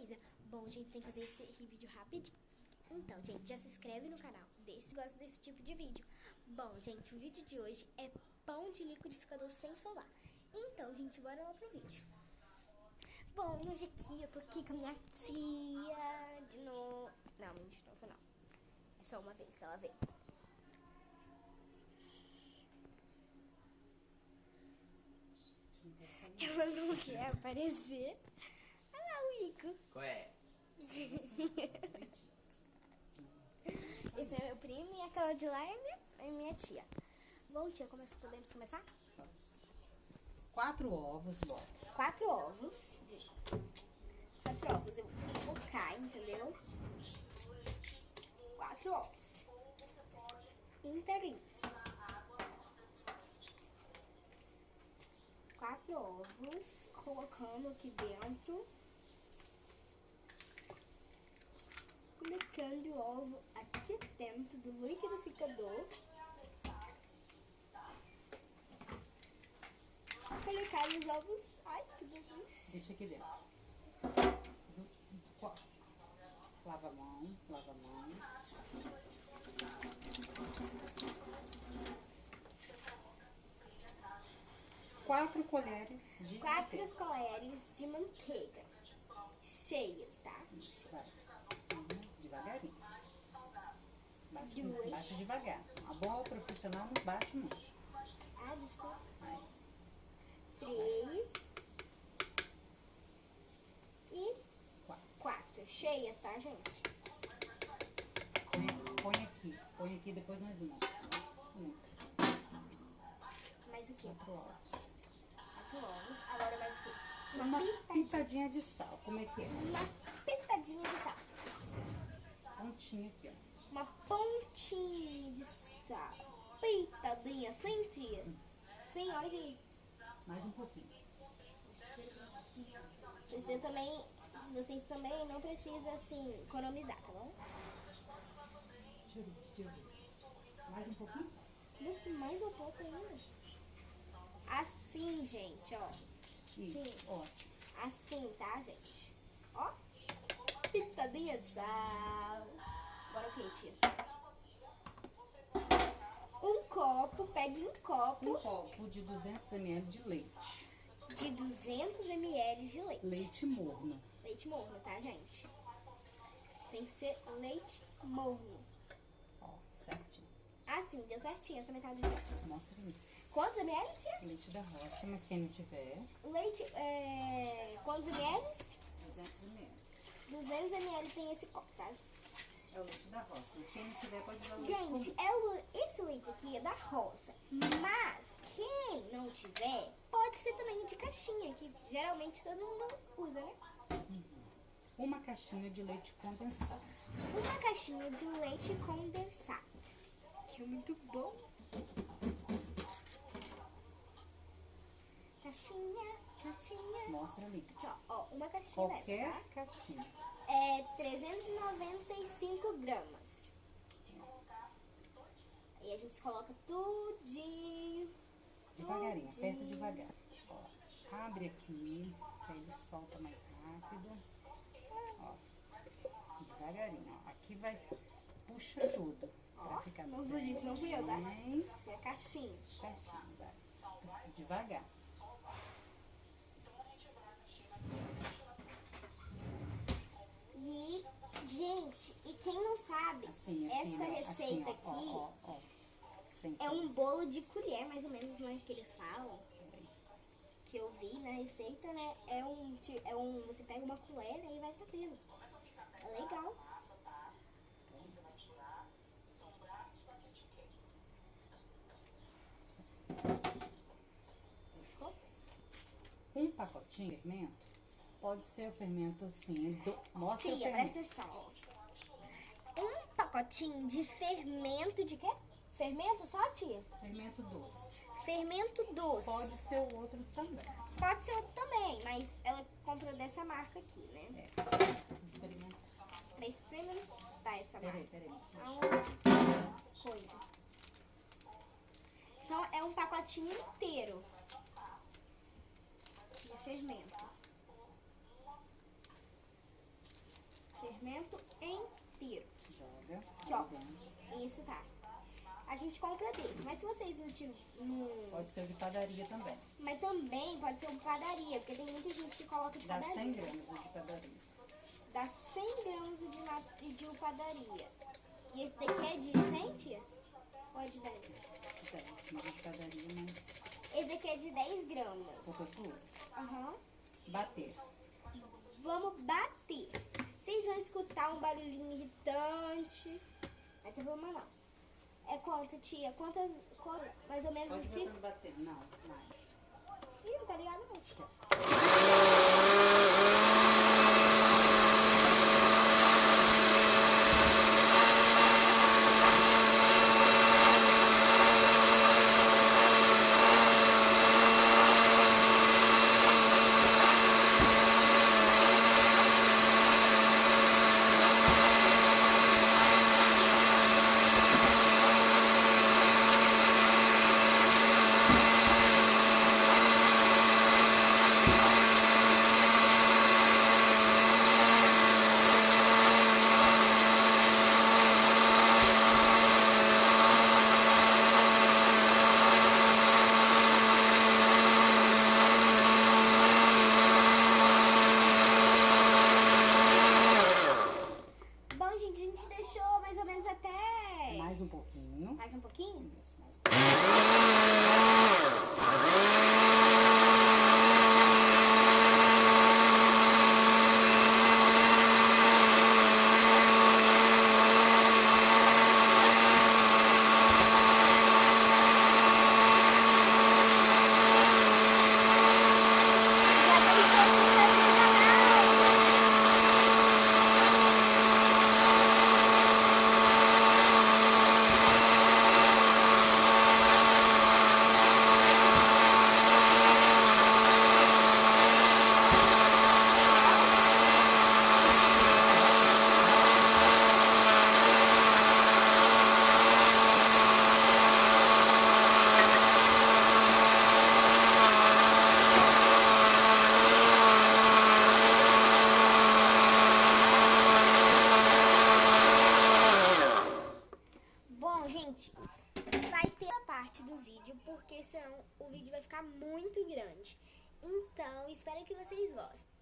Maísa. Bom, gente, tem que fazer esse vídeo rapidinho. Então, gente, já se inscreve no canal, deixa se gosta desse tipo de vídeo. Bom, gente, o vídeo de hoje é pão de liquidificador sem solar. Então, gente, bora lá pro vídeo. Bom, hoje aqui, eu tô aqui com a minha tia de novo. Não, de novo não. É só uma vez que ela veio. Ela não quer aparecer. Olha lá o Ico. Qual é? Esse é meu primo e aquela de lá é minha tia. Bom, tia, podemos começar? Vamos. 4 ovos, bora. 4 ovos. 4 ovos. Eu vou colocar, entendeu? 4 ovos. Inteirinhos. 4 ovos. Colocando aqui dentro. Colocando o ovo aqui dentro do liquidificador. Colocar os ovos. Ai, que delícia. Deixa aqui dentro. Lava a mão, lava a mão. 4 colheres de 4 manteiga. colheres de manteiga. Cheias, tá? Isso, vai. Devagarinho. Bate, 2. bate devagar. A boa profissional não bate muito. Ah, desculpa. Aí. 3 e 4. 4. Cheias, tá, gente? Põe aqui, depois nós montamos. Mais o quê? 4 ovos. 4 ovos. Agora mais o quê? Uma pitadinha de sal. Como é que é? Uma pitadinha de sal. Pontinha aqui, ó. Uma pontinha de sal. Pitadinha, sem tia. Sim, olha aqui. Mais um pouquinho. Vocês também não precisam, assim, economizar, tá bom? Deixa eu ver. Mais um pouquinho só. Nossa, mais um pouco ainda. Assim, gente, ó. Isso, Sim. ótimo. Assim, tá, gente? Ó. Pitadinha de sal. Agora o que, tia? Um copo, pegue um copo. Um copo de 200 ml de leite. De 200 ml de leite. Leite morno. Leite morno, tá, gente? Tem que ser leite morno. Ó, certinho. Ah, sim, deu certinho essa metade. Mostra aí. Quantos ml, tia? Leite da roça, mas quem não tiver, Leite, quantos ml? 200 ml. 200 ml tem esse copo, tá? É o leite da roça, mas quem não tiver pode usar o leite Gente, esse leite aqui é da roça. Mas quem não tiver, pode ser também de caixinha, que geralmente todo mundo usa, né? Uma caixinha de leite condensado. Uma caixinha de leite condensado, que é muito bom. Caixinha. Mostra ali. Aqui, ó, uma caixinha Qualquer dessa, tá? caixinha. É 395 gramas. Aí a gente coloca tudinho. Devagarinho, aperta tudinho. devagar. Ó, abre aqui, que aí ele solta mais rápido. Ó, devagarinho, ó. Aqui vai, puxa tudo. Pra Ó, ficar nossa, gente, não fui eu, tá? bem É a caixinha. certinho, vai. Devagar. E, gente, e quem não sabe, Assim, essa ó, receita assim, ó, aqui ó. Sem é um bolo de colher, mais ou menos, né, que eles falam. Que eu vi na receita, né? Você pega uma colher e vai fazendo. É legal. Ficou? Um pacotinho de fermento pode ser o fermento assim. Mostra o Tia, fermento. presta atenção. Um pacotinho de fermento de quê? Fermento só, tia? Fermento doce. Fermento doce. Pode ser o outro também. Pode ser outro também, mas ela comprou dessa marca aqui, né? Experimenta. Pra experimentar essa marca. Peraí. Aonde? Coisa. Então, é um pacotinho inteiro de fermento. gente compra desse. Mas se vocês não tiverem... Pode ser o de padaria também. Mas também pode ser um padaria, porque tem muita gente que coloca de Dá padaria. 100 gramas o de padaria. Dá 100 gramas de padaria. E esse daqui é de 100, tia? Ou é de 10? 10, mas o de padaria, mas Esse daqui é de 10 gramas. poucas duas. Aham. Bater. Vamos bater. Vocês vão escutar um barulhinho irritante. Não tem problema não. É quanto, tia? Mais ou menos Pode uns ver 5? quando bater. Não, mais. Ih, não tá ligado não. Esquece. Bom, gente, a gente deixou mais ou menos até... Mais um pouquinho. Mais um pouquinho? Isso, mais um pouquinho. Já deixou de inscrever no canal. Bom, gente, vai ter a parte do vídeo, porque senão o vídeo vai ficar muito grande. Então, espero que vocês gostem.